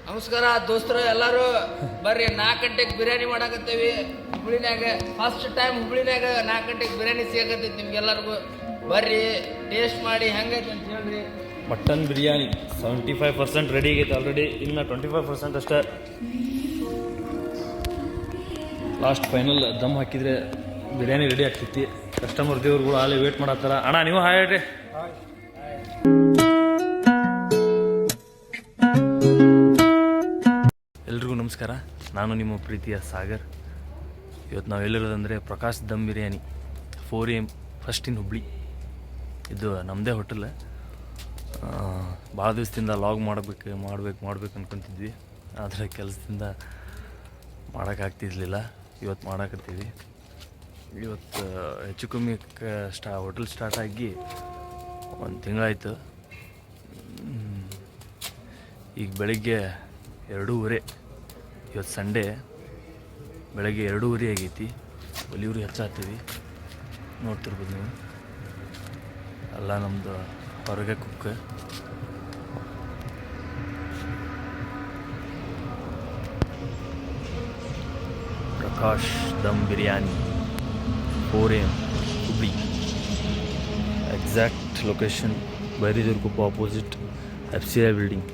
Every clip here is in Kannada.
ನಮಸ್ಕಾರ ದೋಸ್ತರು ಎಲ್ಲರೂ ಬರ್ರಿ 4 ಗಂಟೆಗೆ ಬಿರಿಯಾನಿ ಮಾಡಾಕತ್ತೀವಿ ಹುಬ್ಳಿನಾಗ. ಫಸ್ಟ್ ಟೈಮ್ ಹುಬ್ಳಿನಾಗ 4 ಗಂಟೆಗೆ ಬಿರಿಯಾನಿ ಸಿಗಕತ್ತೈತಿ ನಿಮ್ಗೆಲ್ಲರಿಗೂ. ಬರ್ರಿ ಟೇಸ್ಟ್ ಮಾಡಿ ಹೆಂಗೈತೆ ಅಂತ ಹೇಳ್ರಿ. ಮಟನ್ ಬಿರಿಯಾನಿ 75% ರೆಡಿ ಆಗೈತೆ ಆಲ್ರೆಡಿ, ಇನ್ನು 25% ಅಷ್ಟೇ. ಲಾಸ್ಟ್ ಫೈನಲ್ ದಮ್ ಹಾಕಿದರೆ ಬಿರಿಯಾನಿ ರೆಡಿ ಆಗ್ತೈತಿ. ಕಸ್ಟಮರ್ ದೇವ್ರುಗಳು ಅಲ್ಲಿ ವೇಟ್ ಮಾಡತ್ತಾರ. ಅಣ್ಣ ನೀವು ಹಾಯ್ ಹೇಳ್ರಿ. ಎಲ್ರಿಗೂ ನಮಸ್ಕಾರ, ನಾನು ನಿಮ್ಮ ಪ್ರೀತಿಯ ಸಾಗರ್. ಇವತ್ತು ನಾವು ಎಲ್ಲಿರೋದಂದರೆ Prakash dum biryani 4 AM first in Hubli. ಇದು ನಮ್ಮದೇ ಹೋಟೆಲ್. ಭಾಳ ದಿವಸದಿಂದ ಲಾಗ್ ಮಾಡ್ಬೇಕು ಅಂದ್ಕೊತಿದ್ವಿ, ಆದರೆ ಕೆಲಸದಿಂದ ಮಾಡೋಕ್ಕಾಗ್ತಿರ್ಲಿಲ್ಲ. ಇವತ್ತು ಮಾಡಾಕತ್ತೀವಿ. ಇವತ್ತು ಹೆಚ್ಚು ಕಮ್ಮಿ ಹೋಟೆಲ್ ಸ್ಟಾರ್ಟ್ ಆಗಿ 1 ತಿಂಗಳಾಯಿತು. ಈಗ ಬೆಳಗ್ಗೆ 2:30. ಇವತ್ತು ಸಂಡೇ, ಬೆಳಗ್ಗೆ 2:30 ಆಗೈತಿ. ಒಲಿವ್ರಿ ಹಚ್ಚಾತೀವಿ, ನೋಡ್ತಿರ್ಬೋದು ನೀವು. ಎಲ್ಲ ನಮ್ಮದು ಹೊರಗೆ cook. Prakash dum biryani 4 AM Hubli. Exact location Bairidurgappa opposite FCI building.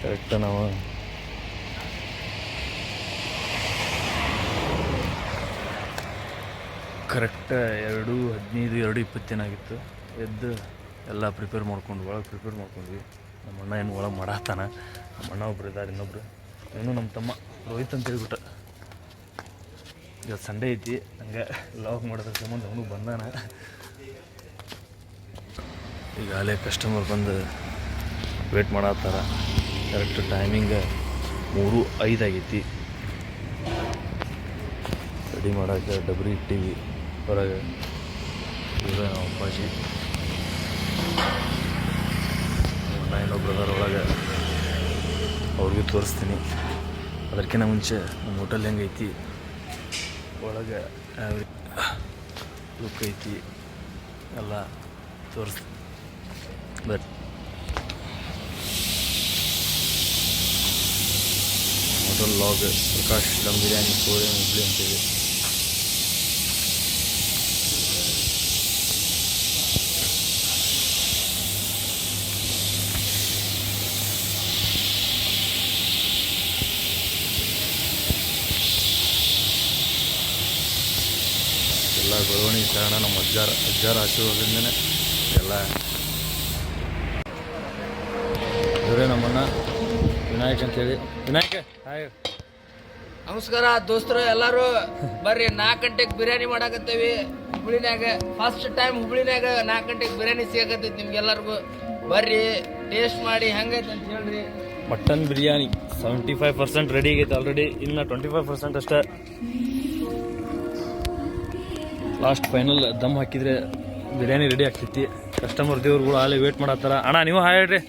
Correct ನಾವು ಕರೆಕ್ಟ್ 2:15 2:20 ಏನಾಗಿತ್ತು. ಎದ್ದು ಎಲ್ಲ ಪ್ರಿಪೇರ್ ಮಾಡ್ಕೊಂಡ್ವಿ. ನಮ್ಮ ಅಣ್ಣ ಏನು ಒಳಗೆ ಮಾಡತ್ತಾನ. ನಮ್ಮ ಅಣ್ಣ ಒಬ್ರು ಇದ್ದಾರೆ, ಇನ್ನೊಬ್ರು ಇವನು ನಮ್ಮ ತಮ್ಮ ರೋಹಿತ್ ಅಂತ ಹೇಳ್ಬಿಟ್ಟು. ಇವತ್ತು ಸಂಡೇ ಐತಿ, ಹಂಗೆ ಲಾಗ್ ಮಾಡೋದ್ರ ಸಂಬಂಧ ಅವನು ಬಂದಾನ. ಈಗ ಅಲ್ಲೇ ಕಸ್ಟಮರ್ ಬಂದು ವೇಟ್ ಮಾಡತ್ತಾರ. ಕರೆಕ್ಟ್ ಟೈಮಿಂಗ್ 3:05 ಆಗೈತಿ. ರೆಡಿ ಮಾಡೋಕ್ಕೆ ಡಬ್ರಿ ಇಟ್ಟೀವಿ ಹೊರಗೆ. ಈಗ ನಾವು ಅಪ್ಪಾಜಿ ಇನ್ನೊಬ್ರು ಅದರ ಒಳಗೆ, ಅವ್ರಿಗೂ ತೋರಿಸ್ತೀನಿ. ಅದಕ್ಕಿಂತ ಮುಂಚೆ ನಮ್ಮ ಹೋಟೆಲ್ ಹೆಂಗೈತಿ, ಒಳಗೆ ಲುಕ್ ಐತಿ ಎಲ್ಲ ತೋರಿಸ್ತೀನಿ. But hotel log Prakash dum biryani 4 AM Hubli ಅಂತೇಳಿ. ಎಲ್ಲ ಬೆಳವಣಿಗೆ ಕಾರಣ ನಮ್ಮ ಅಜ್ಜಾರ ಆಶೀರ್ವಾದದಿಂದನೇ ಎಲ್ಲ. ಇವರೇ ನಮ್ಮಣ್ಣ ವಿನಾಯಕ್ ಅಂತೇಳಿ. ವಿನಾಯಕ ಹಾಯ್. ನಮಸ್ಕಾರ ದೋಸ್ತರು ಎಲ್ಲರೂ ಬರ್ರಿ 4 ಗಂಟೆಗೆ ಬಿರಿಯಾನಿ ಮಾಡಾಕತ್ತೀವಿ ಹುಬ್ಳಿನಾಗ. ಫಸ್ಟ್ ಟೈಮ್ ಹುಬ್ಳಿನಾಗ 4 ಗಂಟೆಗೆ ಬಿರಿಯಾನಿ ಸಿಗಕತ್ತೈತಿ ನಿಮ್ಗೆಲ್ಲರಿಗೂ. ಬರ್ರಿ ಟೇಸ್ಟ್ ಮಾಡಿ ಹೆಂಗೈತೆ ಅಂತ ಹೇಳ್ರಿ. ಮಟನ್ ಬಿರಿಯಾನಿ 75% ರೆಡಿ ಆಗೈತೆ ಆಲ್ರೆಡಿ, ಇನ್ನು 25% ಅಷ್ಟೇ. ಲಾಸ್ಟ್ ಫೈನಲ್ ದಮ್ ಹಾಕಿದರೆ ಬಿರಿಯಾನಿ ರೆಡಿ ಆಗ್ತೈತಿ. ಕಸ್ಟಮರ್ ದೇವ್ರುಗಳು ಅಲ್ಲಿ ವೇಟ್ ಮಾಡತ್ತಾರ. ಅಣ್ಣ ನೀವು ಹಾಯ್ ಹೇಳ್ರಿ.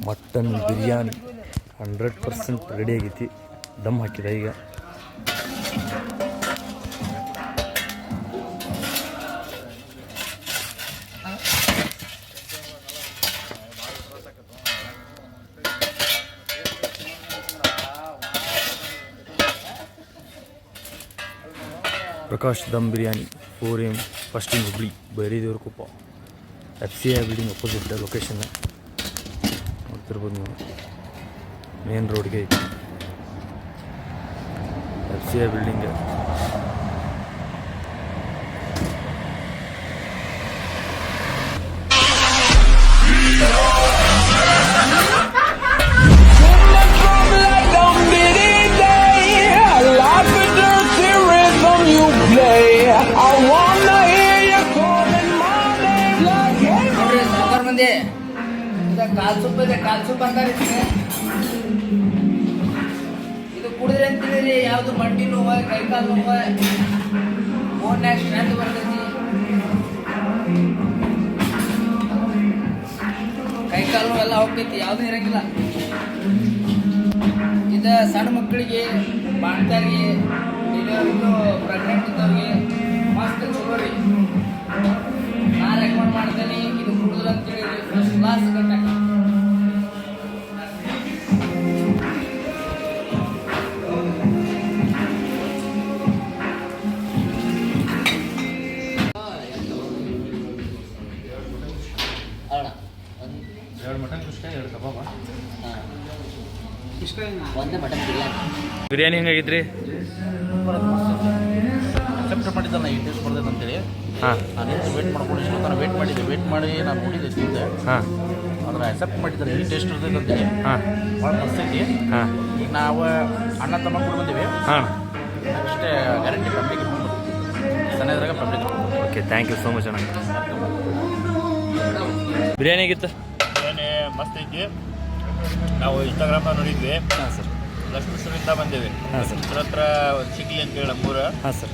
ಮಟನ್ ಬಿರಿಯಾನಿ 100% ರೆಡಿ ಆಗೈತಿ. ದಮ್ ಹಾಕಿದ ಈಗ. Prakash dum biryani 4 AM first in Hubli Bairidevarakoppa. FCI building opposite location ನೋಡ್ತಿರ್ಬೋದು ನೀವು. ಮೇನ್ ರೋಡ್ಗೆ ಐತಿ FCI ಬಿಲ್ಡಿಂಗ್. ನೋಡ್ರಿ ಸಾವುಕಾರ ಮಂದಿ, ಕಾಲ್ ಸೂಪ್ ಇದೆ, ಕಾಲ್ ಸೂಪ್ ಅಂತಾರೆ ಇದು ಕುಡಿದ್ರೆ ಅಂತೀರಿ. ಯಾವುದು ಮಂಡಿ ನೋವು, ಕೈಕಾಲು ನೋವು, ಬೋನ್ಯಾಗ ಸ್ಟ್ರೆಂತ್ ಬರ್ತೈತಿ, ಕೈಕಾಲು ನೋವು ಎಲ್ಲ ಹೋಗ್ತೈತಿ, ಯಾವುದು ಇರಂಗಿಲ್ಲ. ಇದು ಸಣ್ಣ ಮಕ್ಕಳಿಗೆ, ಬಾಣ್ತಾರಿಗೆ, ಇದು ಪ್ರೆಗ್ನೆಂಟ್ ಇದ್ದವ್ರಿಗೆ ಮಸ್ತ್ ಚಲೋ ರೀ. ನಾ ರೆಕಮೆಂಡ್ ಮಾಡ್ತೇನೆ. ಇದು ಕುಡಿದ್ರೆ ಅಂತೇಳಿ ಫಸ್ಟ್ ಕ್ಲಾಸ್ ಗಂಟೆ. ಎರಡು ಮಟನ್ ಕುಷ್ಕ, 2 ಕಬಾಬ, ಒಂದೇ ಮಟನ್ ಬಿರಿಯಾನಿ. ಬಿರಿಯಾನಿ ಹೆಂಗಾಗಿದ್ರಿ? ಅಕ್ಸೆಪ್ಟ್ ಮಾಡಿದ್ದೆ ನಾನು ಈ ಟೇಸ್ಟ್ ಬರ್ತೈತೆ ಅಂತೇಳಿ. ಹಾಂ ನಾನು ವೇಟ್ ಮಾಡ್ಕೊಂಡು ಇಷ್ಟು ನಾನು ವೇಟ್ ಮಾಡಿ ನಾನು ನೋಡಿದ್ದೆ ತಿಂದೆ. ಹಾಂ ಅದನ್ನು ಅಕ್ಸೆಪ್ಟ್ ಮಾಡಿದ್ದಾರೆ ಈ ಟೇಸ್ಟ್ ಇರ್ತೈತೆ ಅಂತೇಳಿ. ಹಾಂ ಭಾಳ ಮಸ್ತೈತಿ. ಹಾಂ ಈಗ ನಾವು ಅಣ್ಣ ತಮ್ಮ ಕೂಡ ಬಂದೀವಿ. ಹಾಂ ಅಷ್ಟೇ ಗ್ಯಾರಂಟಿ ಪಬ್ಲಿಕ್ ಸಣ್ಣದ್ರಾಗ public. Okay, thank you so much ಅಣ್ಣ. ಬಿರಿಯಾನಿ ಆಗಿತ್ತು? ಬಿರಿಯಾನಿ ಮಸ್ತ್ ಐತಿ. ನಾವು ಇನ್ಸ್ಟಾಗ್ರಾಮ್ದಾಗ ನೋಡಿದ್ವಿ. ಹಾಂ ಸರ್. ಲಕ್ಷ್ಮೇಶ್ವರದಿಂದ ಬಂದೇವಿ. ಹಾಂ ಸರ್. ಲಕ್ಷ್ಮೇಶ್ವರ ಹತ್ರ ಸಿಗ್ಲಿ ಅಂತೇಳಿ ನಮ್ಮೂರು. ಹಾಂ ಸರ್.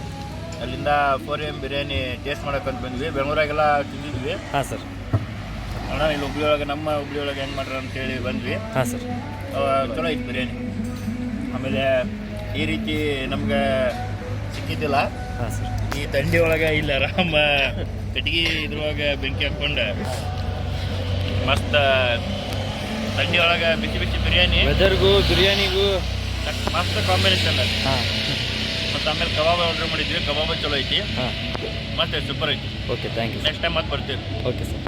ಅಲ್ಲಿಂದ 4 AM ಬಿರಿಯಾನಿ ಟೇಸ್ಟ್ ಮಾಡೋಕ್ಕಂತ ಬಂದ್ವಿ. ಬೆಂಗಳೂರಾಗೆಲ್ಲ ತಿಂದಿದ್ವಿ. ಹಾಂ ಸರ್. ಅಣ್ಣ ಇಲ್ಲಿ ಹುಬ್ಳಿ ಒಳಗೆ, ನಮ್ಮ ಹುಬ್ಳಿ ಒಳಗೆ ಹೆಂಗೆ ಮಾಡ್ರ ಅಂತೇಳಿ ಬಂದ್ವಿ. ಹಾಂ ಸರ್. ಚಲೋ ಐತಿ ಬಿರಿಯಾನಿ. ಆಮೇಲೆ ಈ ರೀತಿ ನಮ್ಗೆ ಸಿಕ್ಕಿದ್ದಿಲ್ಲ. ಹಾಂ ಸರ್. ಈ ಥಂಡಿ ಒಳಗೆ ಇಲ್ಲಿ ಆರಾಮ ಕಟ್ಟಿಗೆ ಇದ್ರೊಳಗೆ ಬೆಂಕಿ ಹಾಕ್ಕೊಂಡು ಮಸ್ತ್ ಥಂಡಿ ಒಳಗೆ ಬಿಸಿ ಬಿಸಿ ಬಿರಿಯಾನಿ, ವೆದರ್ಗೂ ಬಿರಿಯಾನಿಗೂ ಮಸ್ತ್ ಕಾಂಬಿನೇಷನ್. ಹಾಂ. ಮತ್ತು ಆಮೇಲೆ ಕಬಾಬ್ ಆರ್ಡ್ರ್ ಮಾಡಿದ್ವಿ. ಕಬಾಬ್ ಚಲೋ ಐತಿ, ಹಾಂ. ಮತ್ತೆ ಸೂಪರ್ ಐತಿ. Okay, thank you. Next time ಮತ್ತೆ ಬರ್ತೀವಿ. Okay sir.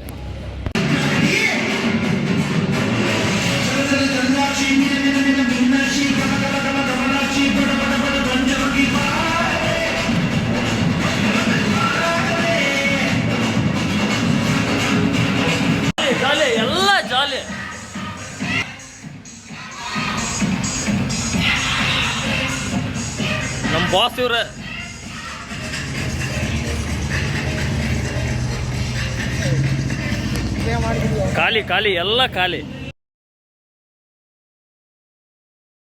ಜಾಲಿ, ಎಲ್ಲ ಜಾಲಿ. ನಮ್ಮ ಬಾಸ್ ಇವ್ರ. ಖಾಲಿ ಖಾಲಿ ಎಲ್ಲ ಖಾಲಿ.